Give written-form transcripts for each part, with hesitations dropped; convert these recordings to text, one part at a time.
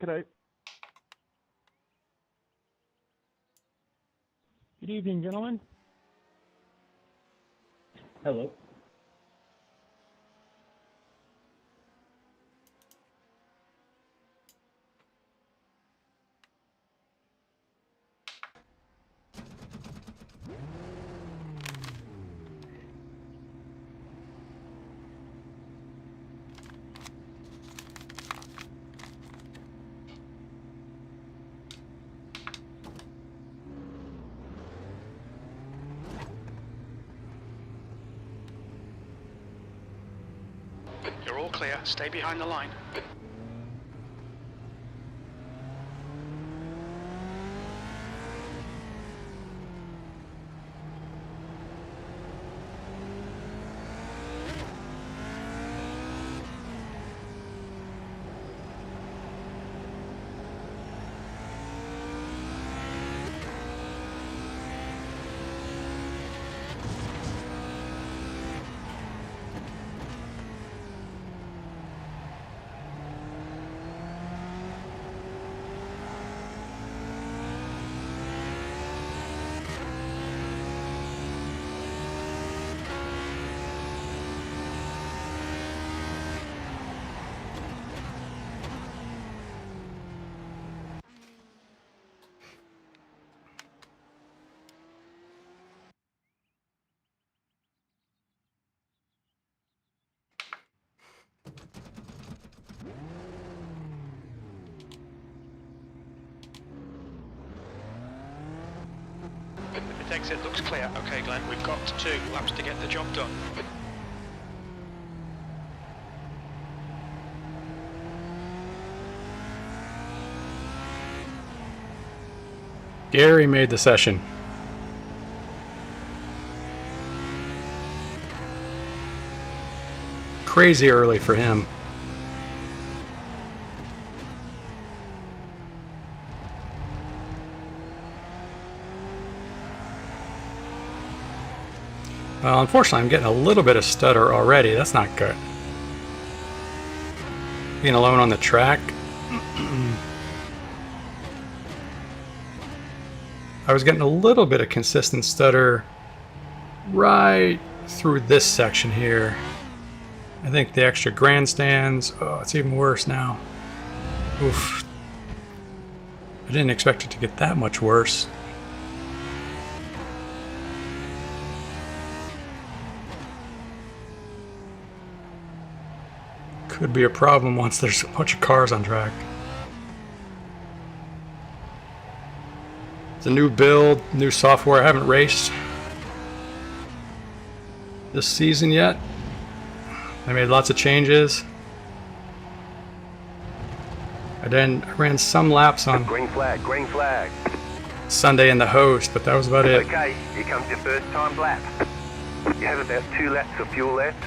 G'day. Good evening, gentlemen. Hello. You're all clear. Stay behind the line. The exit looks clear. Okay, Glenn, we've got 2 laps to get the job done. Gary made the session. Crazy early for him. Well, unfortunately, I'm getting a little bit of stutter already. That's not good. Being alone on the track. I was getting a little bit of consistent stutter right through this section here. I think the extra grandstands, oh, it's even worse now. Oof. I didn't expect it to get that much worse. Could be a problem once there's a bunch of cars on track. It's a new build, new software. I haven't raced this season yet. I made lots of changes. I ran some laps on Green flag. Sunday in the host, but that was about it. Okay, here comes your first time lap. You have about 2 laps of fuel left.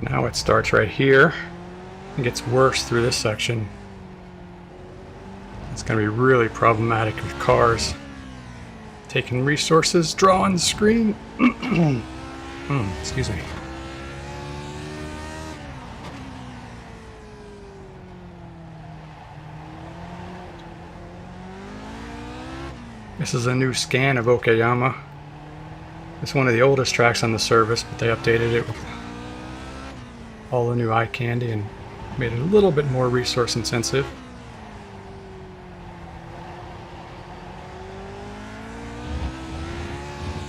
Now it starts right here and gets worse through this section. It's going to be really problematic with cars taking resources, drawing the screen. Excuse me. This is a new scan of Okayama. It's one of the oldest tracks on the service, but they updated it with all the new eye candy and made it a little bit more resource intensive.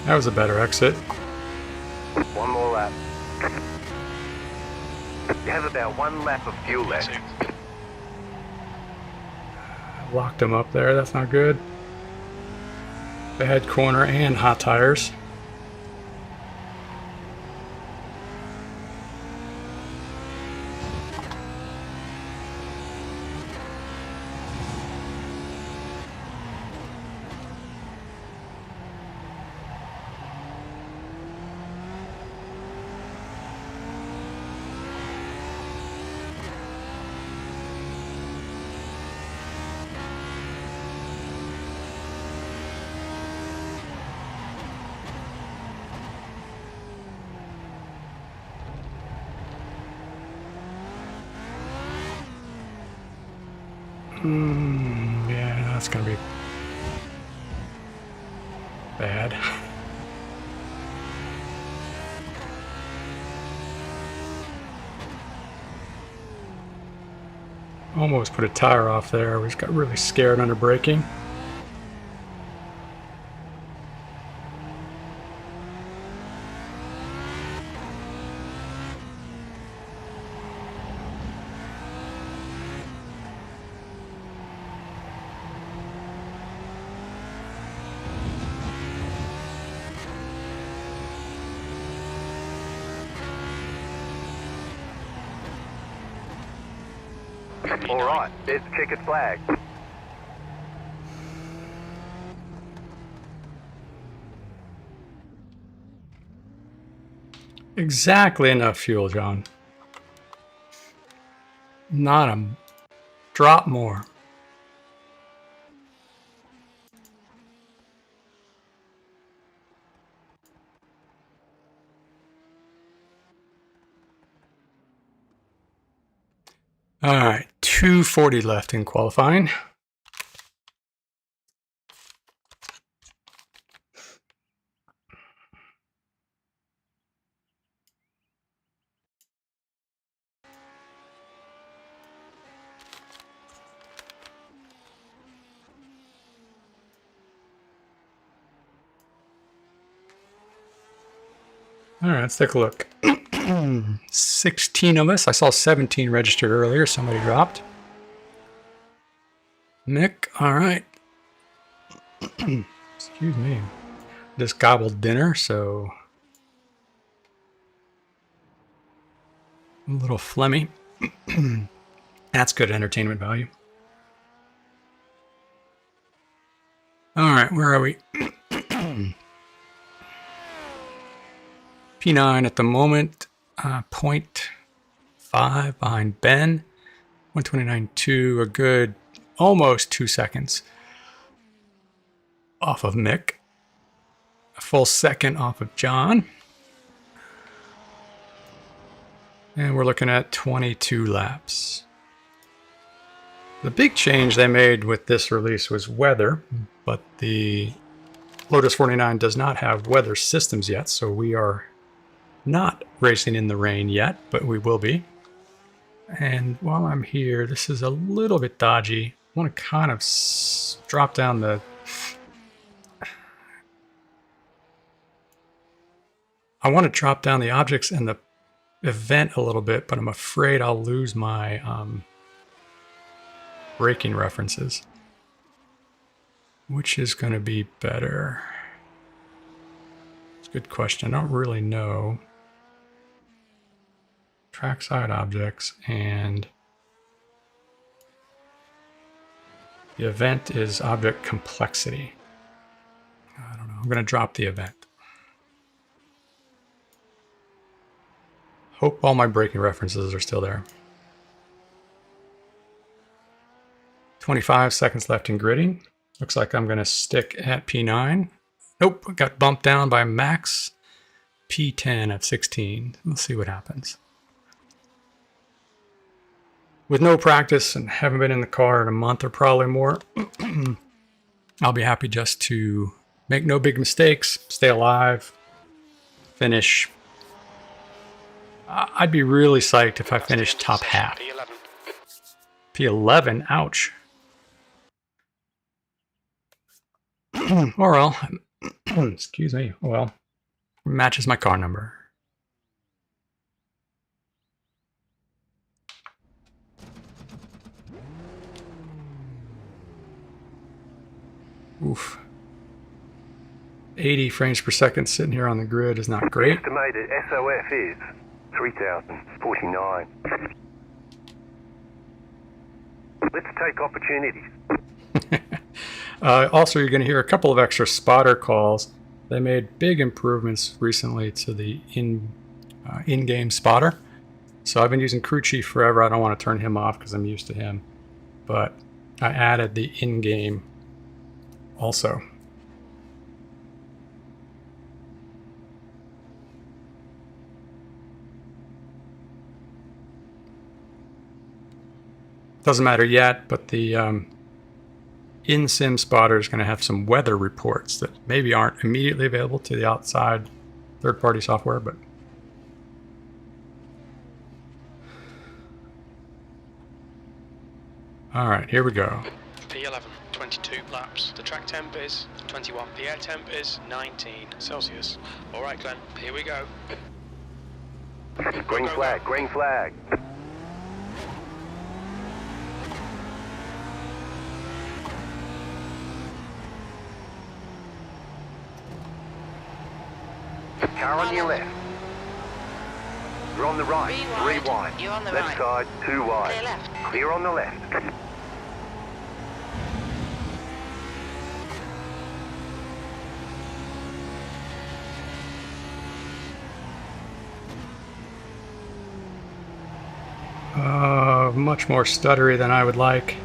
That was a better exit. 1 more lap. You have about 1 lap of fuel left. Locked him up there, that's not good. Bad corner and hot tires. Yeah, that's gonna be bad. Almost put a tire off there. We just got really scared under braking. All right, there's the checkered flag. Exactly enough fuel, John. Not a drop more. All right, 240 left in qualifying. All right, let's take a look. 16 of us. I saw 17 registered earlier. Somebody dropped. Mick, all right. Excuse me. Just gobbled dinner, so a little phlegmy. That's good entertainment value. All right, where are we? P9 at the moment, 0.5 behind Ben, 129.2, a good almost 2 seconds off of Mick, a full second off of John, and we're looking at 22 laps. The big change they made with this release was weather, but the Lotus 49 does not have weather systems yet, so we are not racing in the rain yet, but we will be. And while I'm here, this is a little bit dodgy. I want to kind of drop down the... I want to drop down the objects and the event a little bit, but I'm afraid I'll lose my braking references. Which is going to be better? It's a good question. I don't really know. Trackside objects, and the event is object complexity. I don't know. I'm going to drop the event. Hope all my braking references are still there. 25 seconds left in gridding. Looks like I'm going to stick at P9. Nope, got bumped down by max P10 of 16. We'll see what happens. With no practice and haven't been in the car in a month or probably more, I'll be happy just to make no big mistakes, stay alive, finish. I'd be really psyched if I finished top half. P11, ouch. Or well, excuse me, well, matches my car number. Oof. 80 frames per second sitting here on the grid is not great. Estimated SOF is 3,049. Let's take opportunities. Also, you're going to hear a couple of extra spotter calls. They made big improvements recently to the in-game spotter. So I've been using Crew Chief forever. I don't want to turn him off because I'm used to him. But I added the in-game also. Doesn't matter yet, but the in-sim spotter is going to have some weather reports that maybe aren't immediately available to the outside third-party software, but all right, here we go. P11, 22 laps. The track temp is 21. The air temp is 19 Celsius. All right, Glenn, here we go. Green flag, green flag. Car on your left. You're on the right. Rewind. You're on the left right. side, too wide. Clear left. Clear on the left. Much more stuttery than I would like.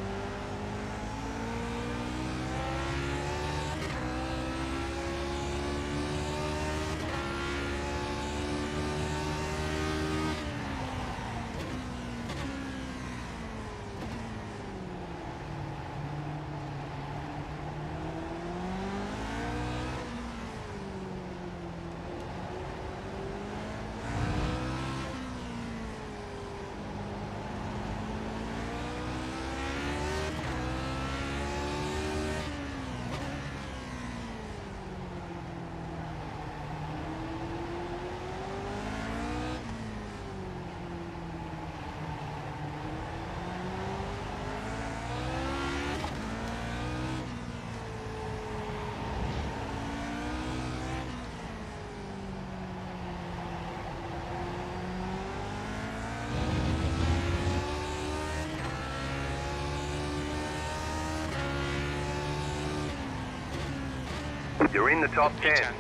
You're in the top 10.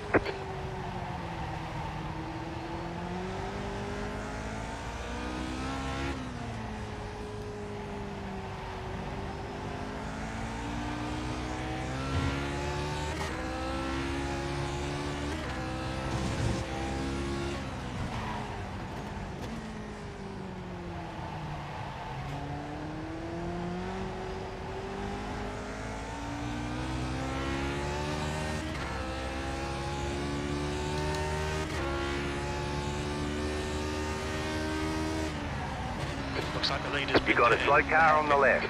Looks like the leader's You been got a hit. slow car on the left.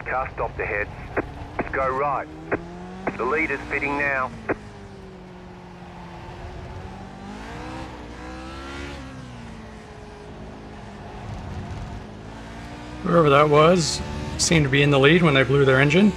Car stopped ahead. Let's go right. The leader's fitting now. Whoever that was seemed to be in the lead when they blew their engine.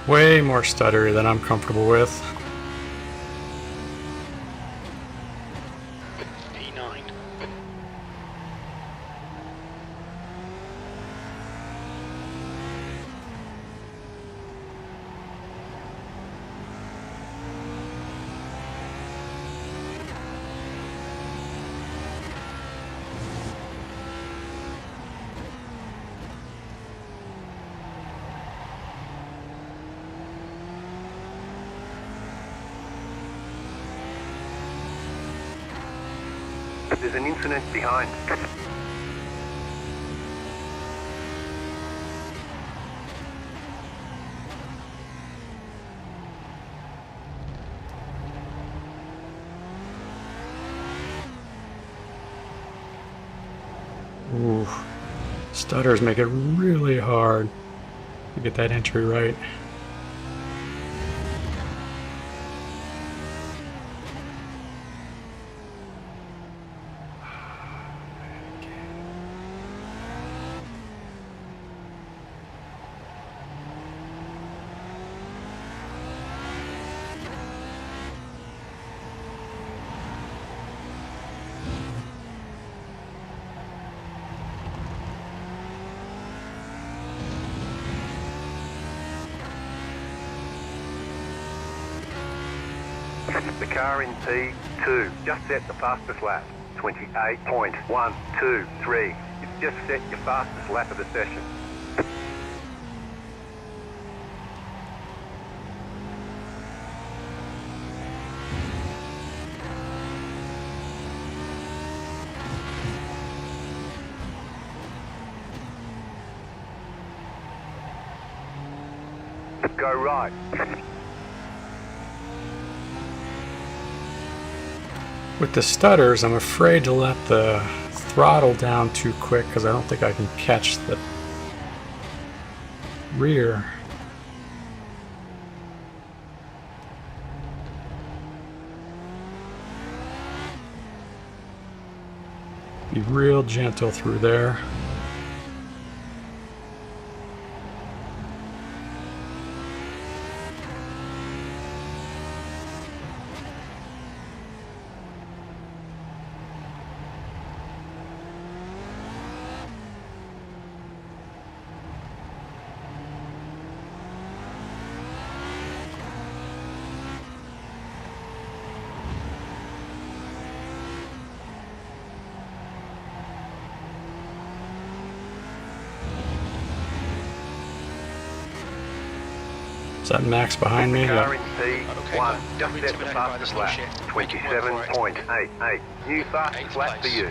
Way more stuttery than I'm comfortable with. P9. There's an incident behind. Ooh, stutters make it really hard to get that entry right. The car in P2 just set the fastest lap, 28.123. It's just set your fastest lap of the session. Go right. With the stutters, I'm afraid to let the throttle down too quick because I don't think I can catch the rear. Be real gentle through there. Is that Max behind me? Car in Okay, P1 don't just be set the intimidated by the fastest slow lap, shift. 27.88. New fastest Eighth lap for place. you.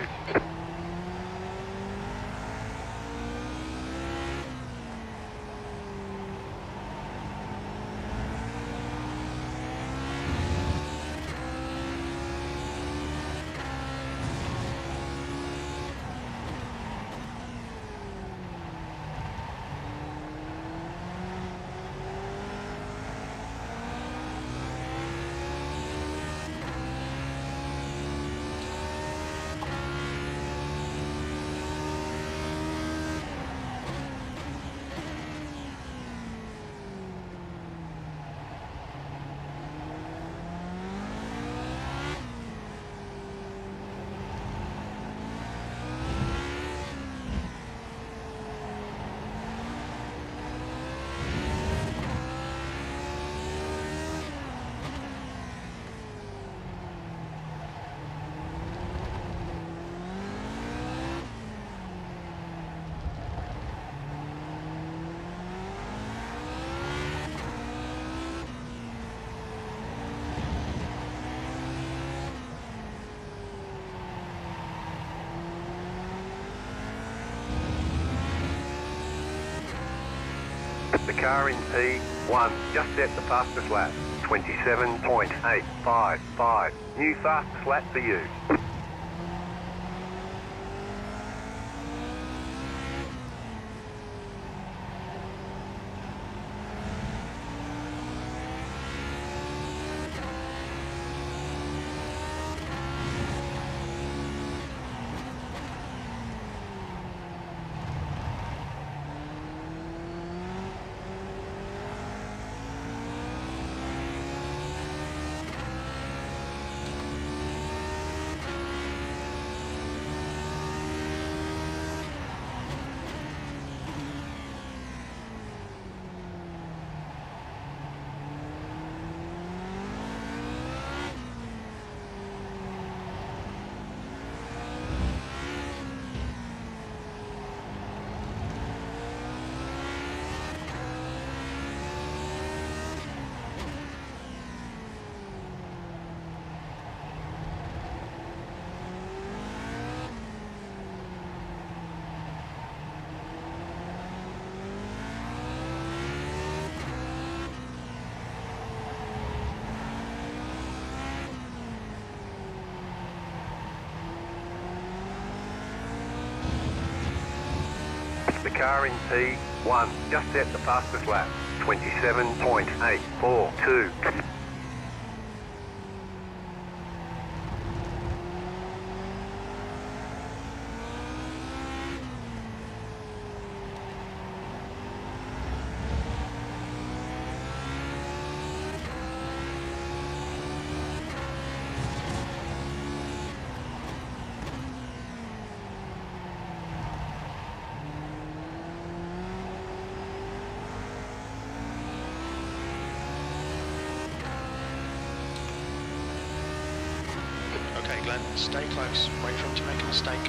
The car in P1 just set the fastest lap, 27.855. New fastest lap for you. car in P1 just set the fastest lap. 27.842. Okay, Glenn, stay close. Wait for him to make a mistake.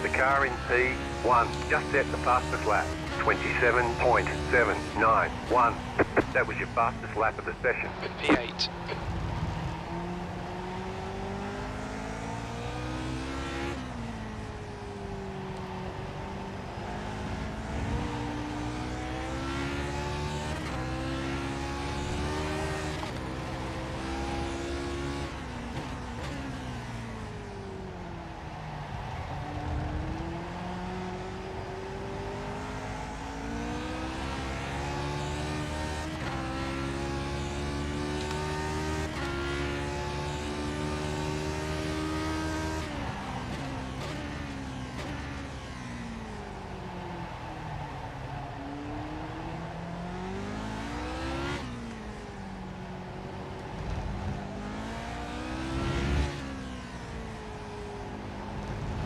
The car in P1 just set the fastest lap. 27.791. That was your fastest lap of the session. P8.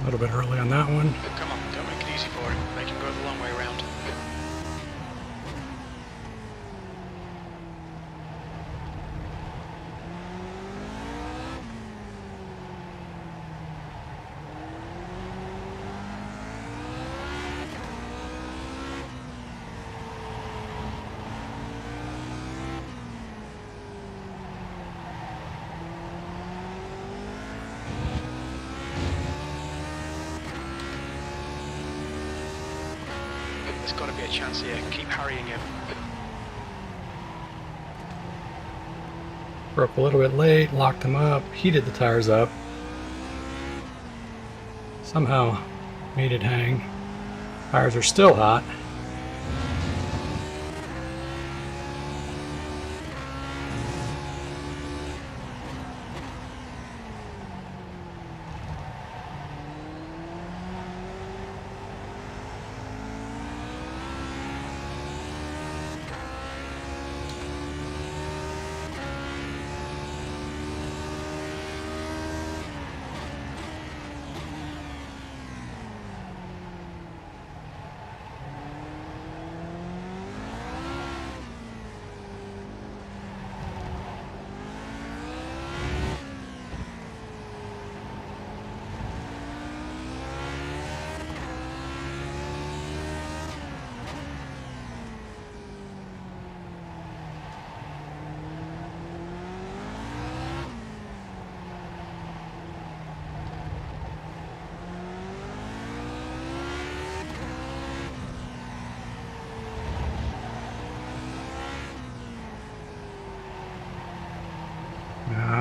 A little bit early on that one. Come on, don't make it easy for him. Make him go the long way round. There's got to be a chance here. Keep harrying him. Broke a little bit late, locked him up, heated the tires up. Somehow made it hang. Tires are still hot.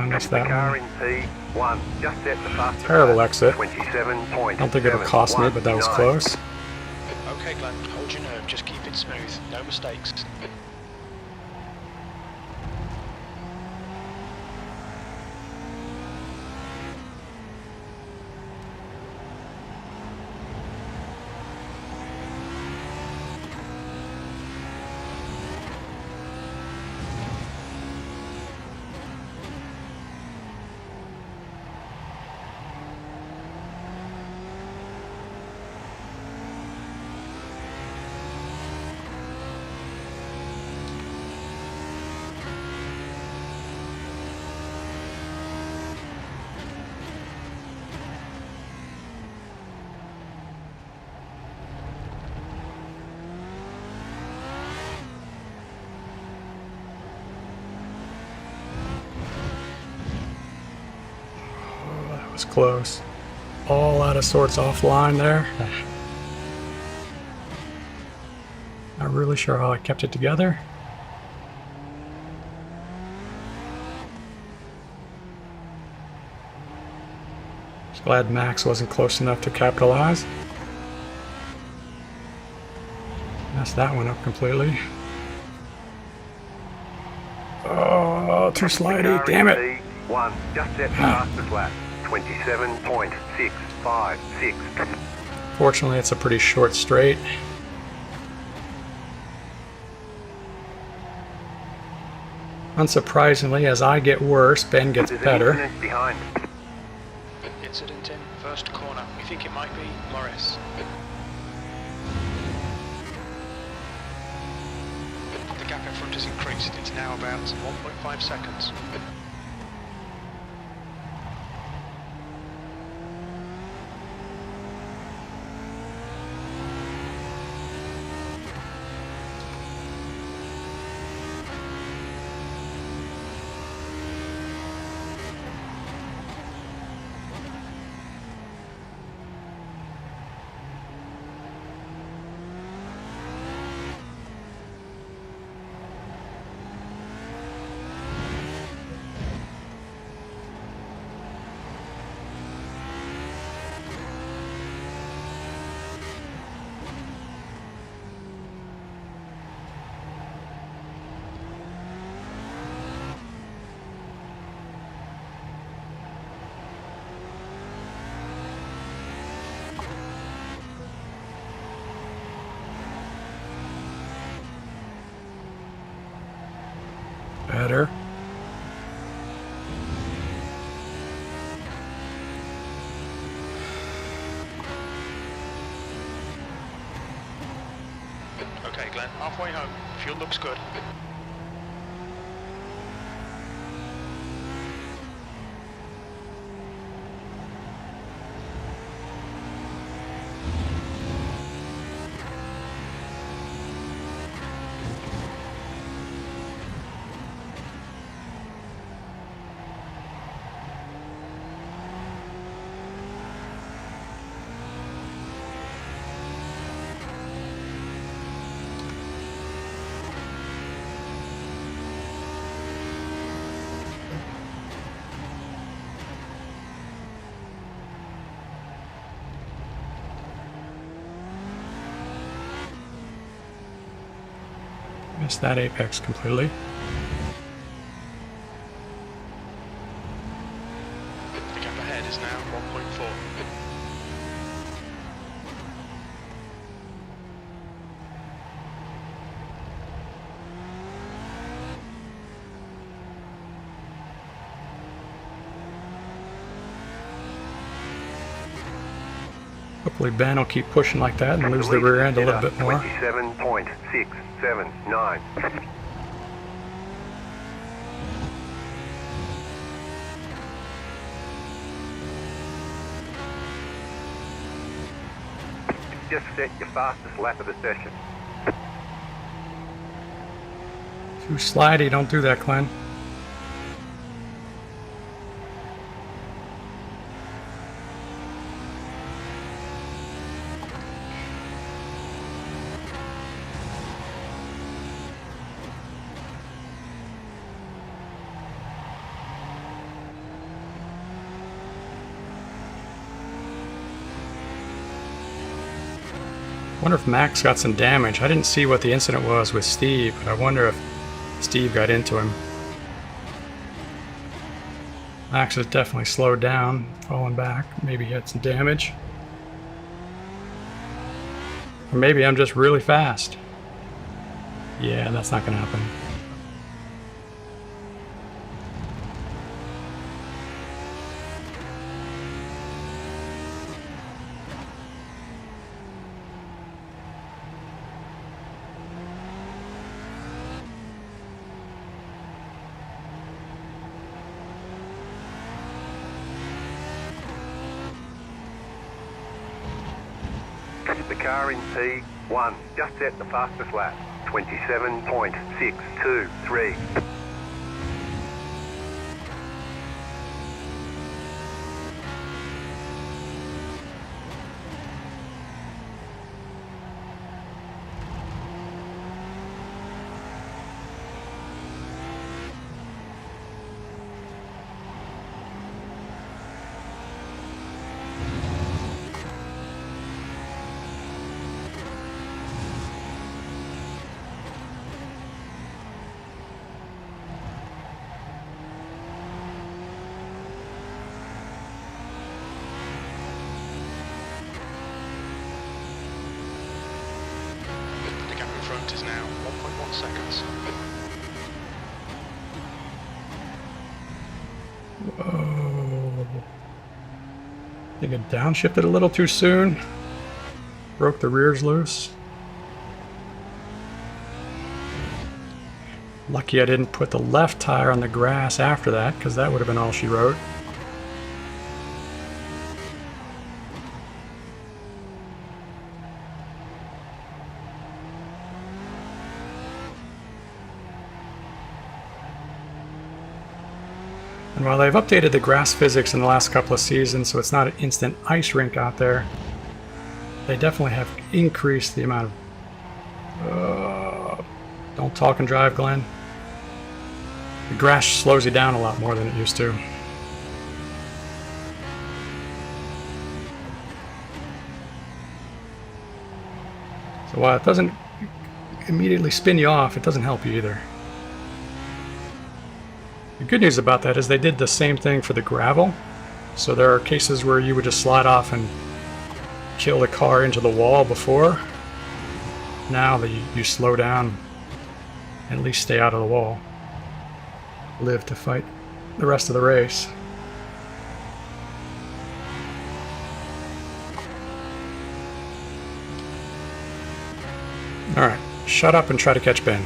Missed The that car one. in P1 just set the fastest Terrible lap. exit. 27.791. I don't think it'll cost me, but that was close. Okay, Glenn, hold your nerve. Just keep it smooth. No mistakes. was close. All out of sorts offline there. Not really sure how I kept it together. Just glad Max wasn't close enough to capitalize. Messed that one up completely. Oh, too slidey, damn it. P1, just set the fastest lap. 27.656. Fortunately, it's a pretty short straight. Unsurprisingly, as I get worse, Ben gets There's an better. incident behind. Incident in first corner. We think it might be Morris. The gap in front has increased. It's now about 1.5 seconds. Better. Okay, Glenn, halfway home. Fuel looks good. Missed that apex completely. The gap ahead is now 1.4. Hopefully Ben will keep pushing like that and lose the rear end a little bit more. 27.679. Just set your fastest lap of the session. Too slidey, don't do that, Glenn. I wonder if Max got some damage. I didn't see what the incident was with Steve, but I wonder if Steve got into him. Max has definitely slowed down, fallen back. Maybe he had some damage. Or maybe I'm just really fast. Yeah, that's not gonna happen. The car in P1 just set the fastest lap. 27.623. front is now 1.1 seconds. Whoa. I think it downshifted a little too soon. Broke the rears loose. Lucky I didn't put the left tire on the grass after that, because that would have been all she wrote. And while they've updated the grass physics in the last couple of seasons, so it's not an instant ice rink out there, they definitely have increased the amount of... don't talk and drive, Glenn. The grass slows you down a lot more than it used to. So while it doesn't immediately spin you off, it doesn't help you either. The good news about that is they did the same thing for the gravel. So there are cases where you would just slide off and kill the car into the wall before. Now that you slow down, at least stay out of the wall. Live to fight the rest of the race. Alright, shut up and try to catch Ben.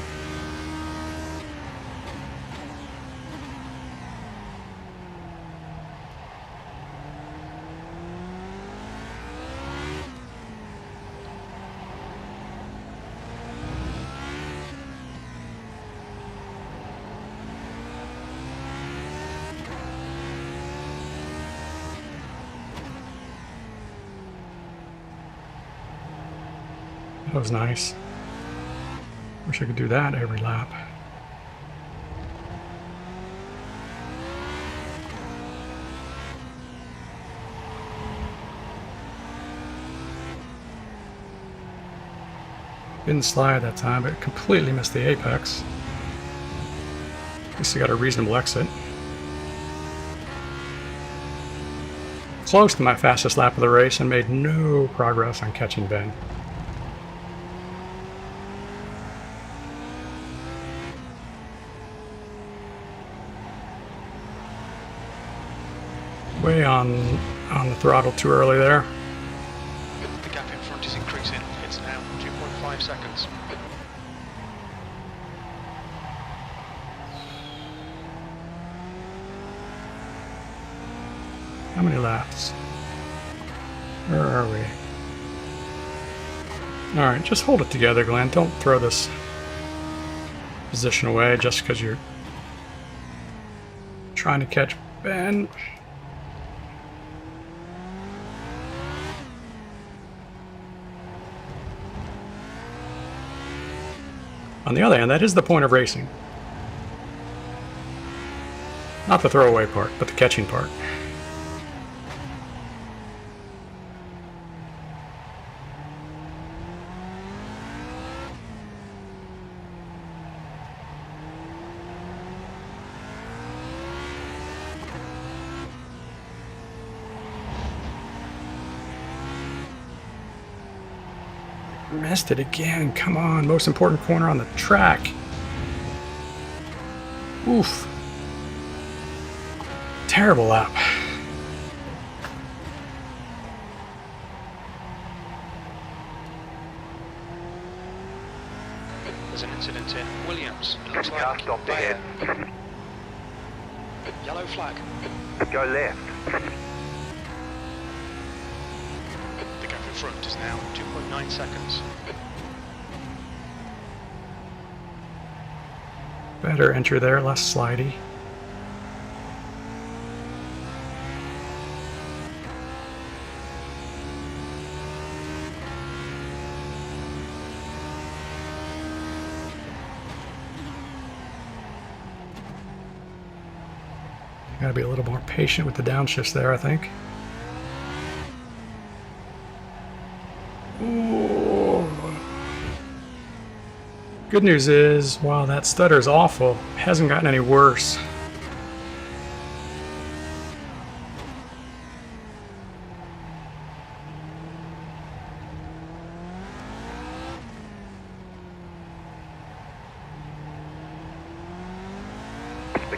That was nice. Wish I could do that every lap. Didn't slide that time, but completely missed the apex. At least I got a reasonable exit. Close to my fastest lap of the race and made no progress on catching Ben. Way on the throttle too early there. The gap in front is increasing. It's now 2.5 seconds. How many laps? Where are we? Alright, just hold it together, Glenn. Don't throw this position away just because you're trying to catch Ben. On the other hand, that is the point of racing. Not the throwaway part, but the catching part. Missed it again. Come on, most important corner on the track. Oof. Terrible lap. There's an incident in Williams. It looks Car like stopped ahead. yellow flag. Go left. The gap in front is now 2.9 seconds. Better entry there, less slidey. Gotta be a little more patient with the downshifts there, I think. Ooh. Good news is, while that stutter is awful, it hasn't gotten any worse.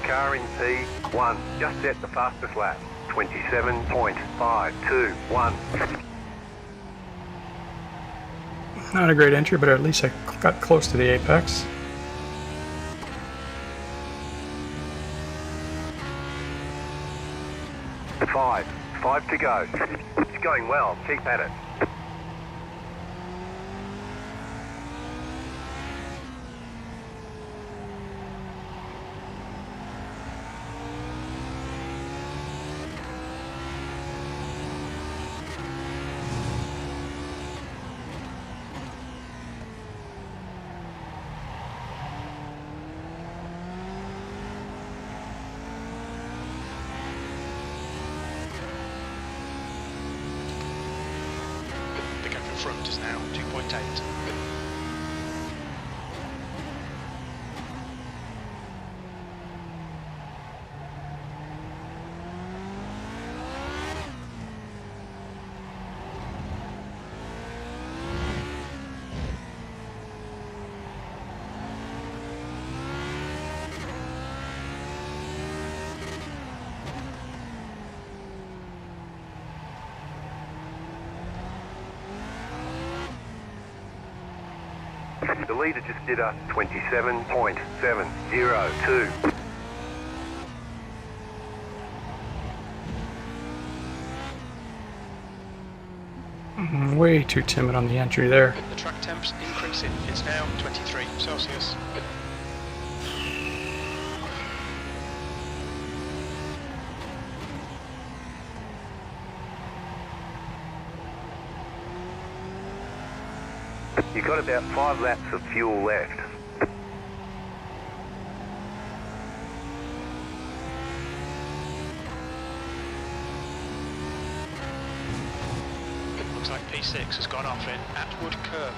Car in P1. Just set the fastest lap. 27.521. Not a great entry, but at least I got close to the apex. Five to go. It's going well. Keep at it. Front is now 2.8. The leader just did a 27.702. Way too timid on the entry there. The track temp's increasing. It's now 23 Celsius. You've got about 5 laps of fuel left. Looks like P6 has gone off in Atwood Curve.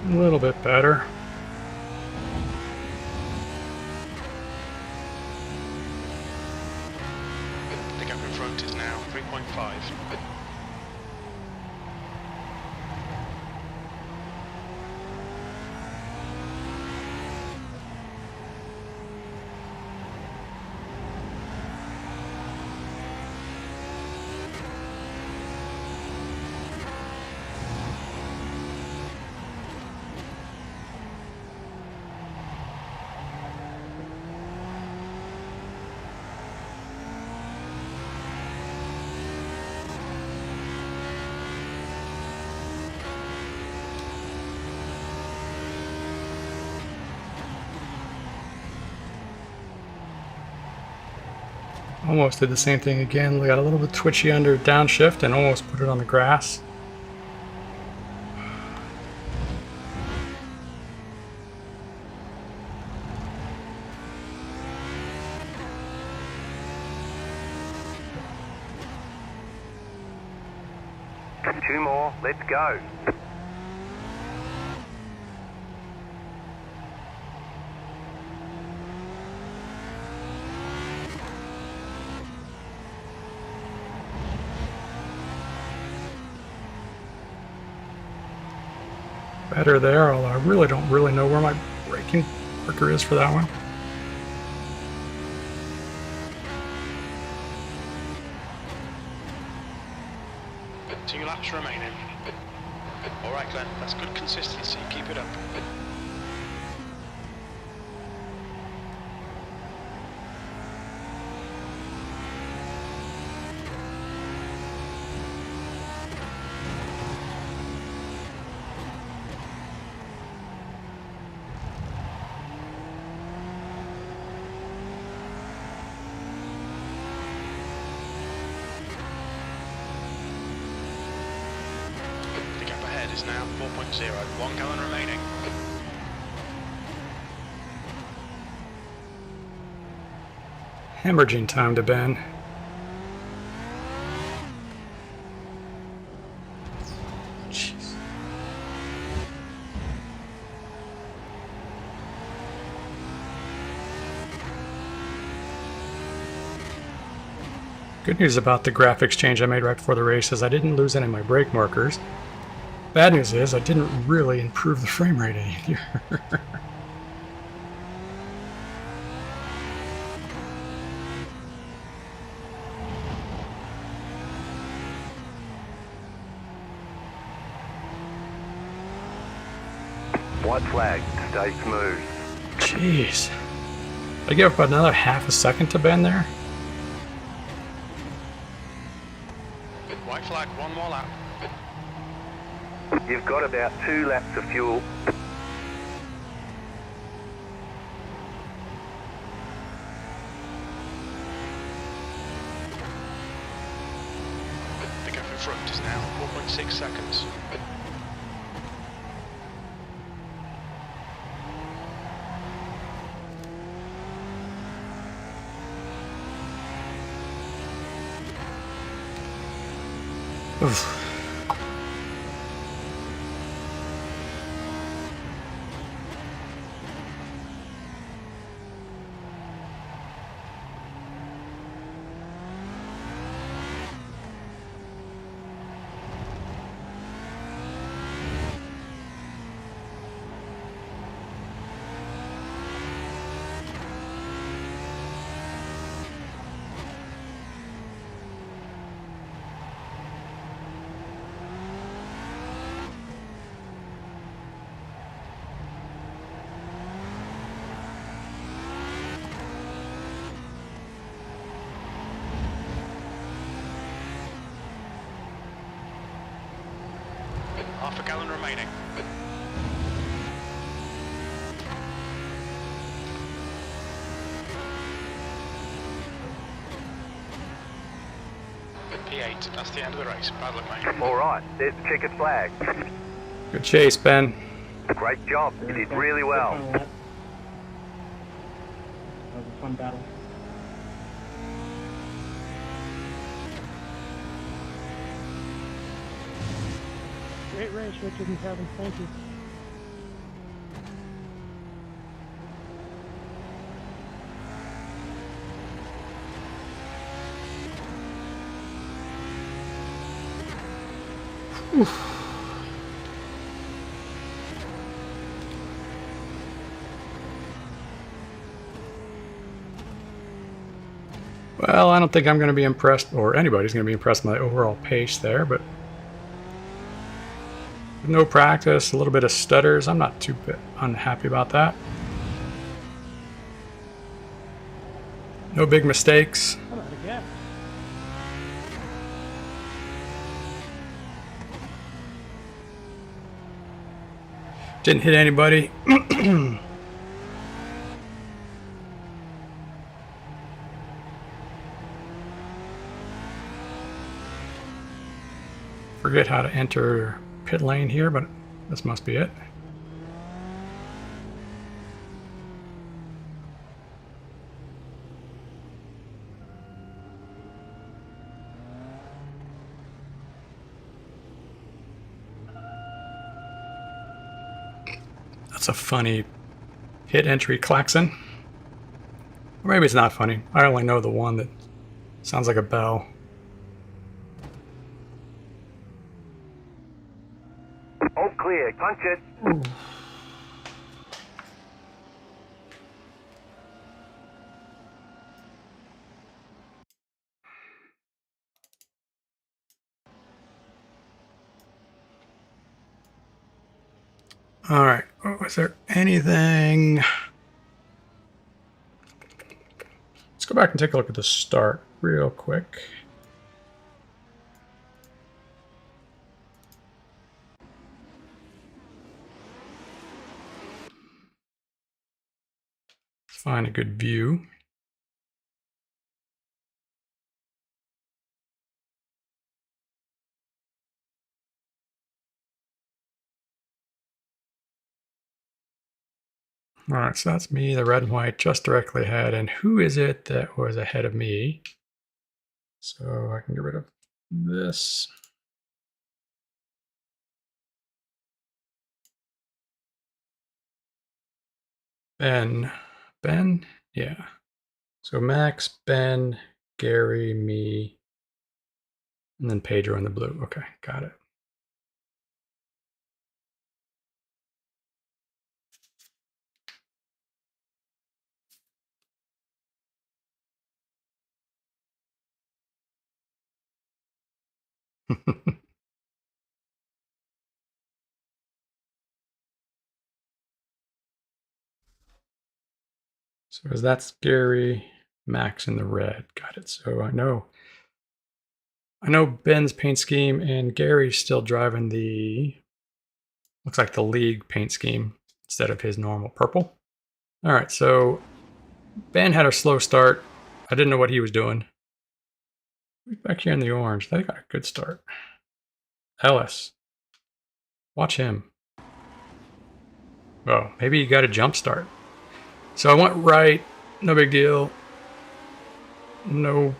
A little bit better. The gap in front is now 3.5. Almost did the same thing again. We got a little bit twitchy under downshift and almost put it on the grass. Two more. Let's go. Better there, although I really don't know where my braking marker is for that one. 2 laps remaining. Alright Glenn, that's good consistency, keep it up. is now 4.0. 1 gallon remaining. Hemorrhaging time to Ben. Jeez. Good news about the graphics change I made right before the race is I didn't lose any of my brake markers. Bad news is I didn't really improve the frame rate any here. White flag, stay smooth. Jeez. I give up another half a second to Ben there? White flag, 1 more lap. You've got about 2 laps of fuel. The gap in front is now 4.6 seconds. Oof. Half a gallon remaining. P8, that's the end of the race. Bad luck, mate. All right, there's the checkered flag. Good chase, Ben. Great job, you did really well. That was a fun battle. Great race, Richard and Kevin. Thank you. Well, I don't think I'm going to be impressed, or anybody's going to be impressed by the overall pace there, but with no practice, a little bit of stutters, I'm not too unhappy about that. No big mistakes. How about a gap? Didn't hit anybody. Forget how to enter pit lane here, but this must be it. That's a funny hit entry klaxon. Or maybe it's not funny. I only know the one that sounds like a bell. All clear, punch it. All right, was there anything? Let's go back and take a look at the start real quick. Find a good view. All right, so that's me, the red and white, just directly ahead. And who is it that was ahead of me? So I can get rid of this. Ben. Ben? Yeah. So Max, Ben, Gary, me, and then Pedro in the blue. Okay, got it. So as that's Gary, Max in the red. Got it. So I know Ben's paint scheme, and Gary's still driving the, looks like the league paint scheme instead of his normal purple. All right, so Ben had a slow start. I didn't know what he was doing. Back here in the orange, they got a good start. Ellis, watch him. Oh, maybe he got a jump start. So I went right, no big deal. No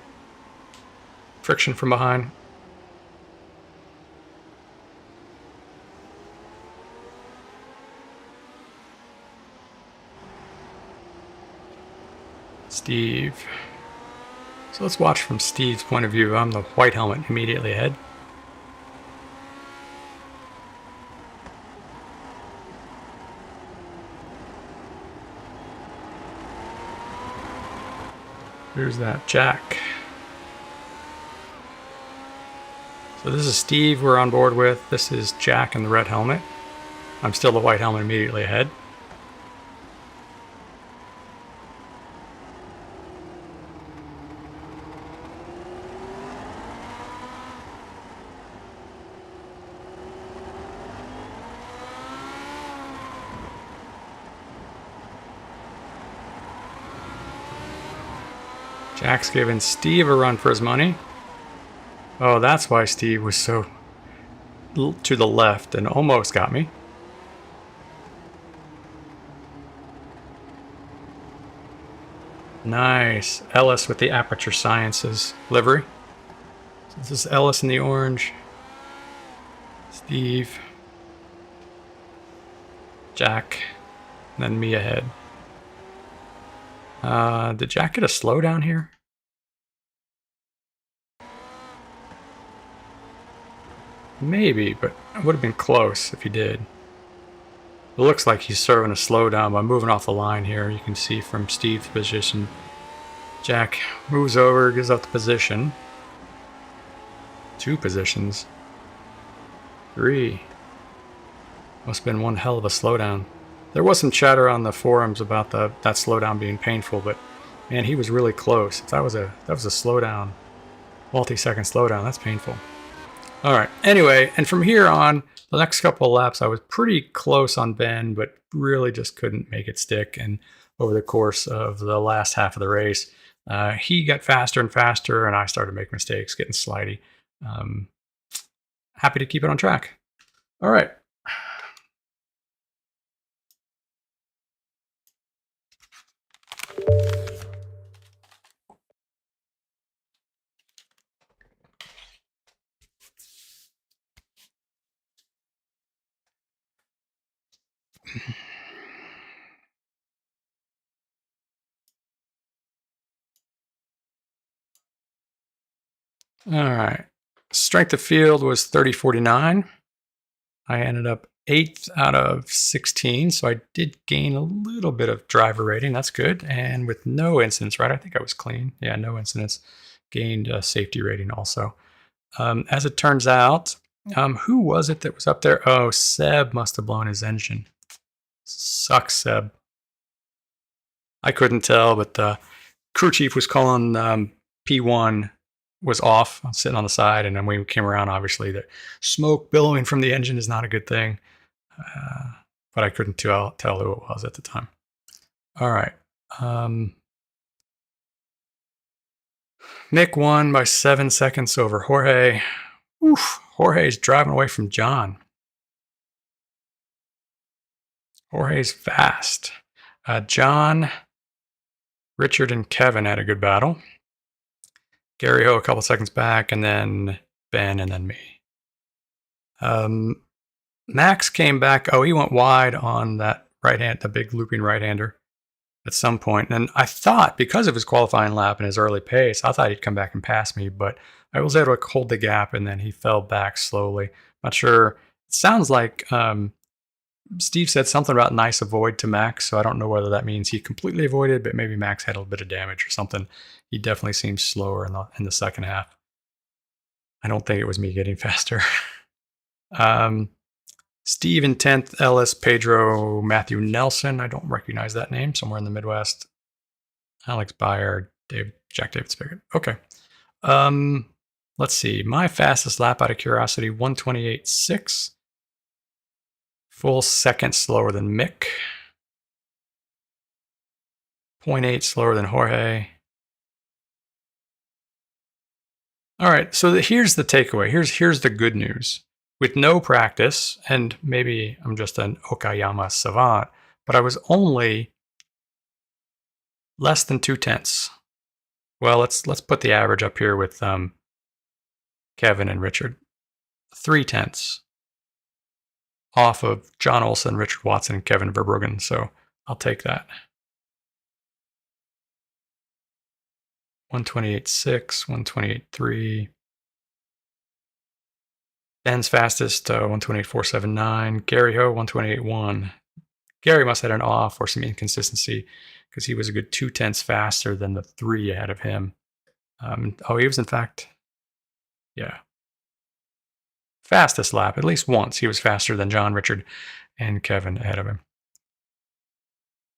friction from behind. Steve. So let's watch from Steve's point of view. I'm the white helmet immediately ahead. Here's that Jack. So this is Steve we're on board with. This is Jack in the red helmet. I'm still the white helmet immediately ahead. Jack's giving Steve a run for his money. Oh, that's why Steve was so to the left and almost got me. Nice. Ellis with the Aperture Sciences livery. So this is Ellis in the orange. Steve. Jack. And then me ahead. Did Jack get a slowdown here? Maybe, but it would have been close if he did. It looks like he's serving a slowdown by moving off the line here. You can see from Steve's position. Jack moves over, gives up the position. 2 positions. 3. Must have been one hell of a slowdown. There was some chatter on the forums about that slowdown being painful, but man, he was really close. If that was a slowdown, multi-second slowdown, that's painful. All right. Anyway, and from here on, the next couple of laps, I was pretty close on Ben, but really just couldn't make it stick. And over the course of the last half of the race, he got faster and faster, and I started making mistakes, getting slidey. Happy to keep it on track. All right. All right. Strength of field was 3049. I ended up 8th out of 16, so I did gain a little bit of driver rating. That's good. And with no incidents, right? I think I was clean. Yeah, no incidents. Gained a safety rating also. As it turns out, who was it that was up there? Oh, Seb must have blown his engine. Sucks, Seb. I couldn't tell, but the crew chief was calling P1 was off, sitting on the side, and then when we came around, obviously the smoke billowing from the engine is not a good thing, but I couldn't tell who it was at the time. All right. Nick won by 7 seconds over Jorge. Oof, Jorge's driving away from John. Jorge's fast. John, Richard, and Kevin had a good battle. Gary Ho a couple seconds back, and then Ben, and then me. Max came back. Oh, he went wide on that right hand, the big looping right-hander at some point. And I thought, because of his qualifying lap and his early pace, I thought he'd come back and pass me, but I was able to hold the gap, and then he fell back slowly. Not sure. It sounds like Steve said something about nice avoid to Max, so I don't know whether that means he completely avoided, but maybe Max had a bit of damage or something. He definitely seems slower in the second half. I don't think it was me getting faster. Steve in 10th, Ellis, Pedro, Matthew Nelson. I don't recognize that name. Somewhere in the Midwest. Alex Byer, Jack David Spigot. Okay. Let's see. My fastest lap out of curiosity, 128.6. Full second slower than Mick. 0.8 slower than Jorge. All right, so here's the takeaway. Here's the good news. With no practice, and maybe I'm just an Okayama savant, but I was only less than 0.2. Well, let's put the average up here with Kevin and Richard. 0.3 off of John Olson, Richard Watson, and Kevin Verbruggen. So I'll take that. 128.6, 128.3. Ben's fastest, 128.479. Gary Ho, 128.1. Gary must have had an off or some inconsistency because he was a good 0.2 faster than the 3 ahead of him. He was in fact, yeah, fastest lap. At least once he was faster than John, Richard, and Kevin ahead of him.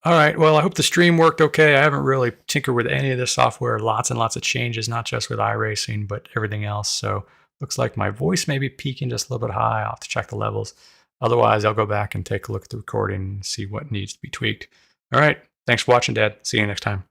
All right, well, I hope the stream worked okay. I haven't really tinkered with any of this software. Lots and lots of changes, not just with iRacing, but everything else. So looks like my voice may be peaking just a little bit high. I'll have to check the levels. Otherwise, I'll go back and take a look at the recording and see what needs to be tweaked. All right, thanks for watching, Dad. See you next time.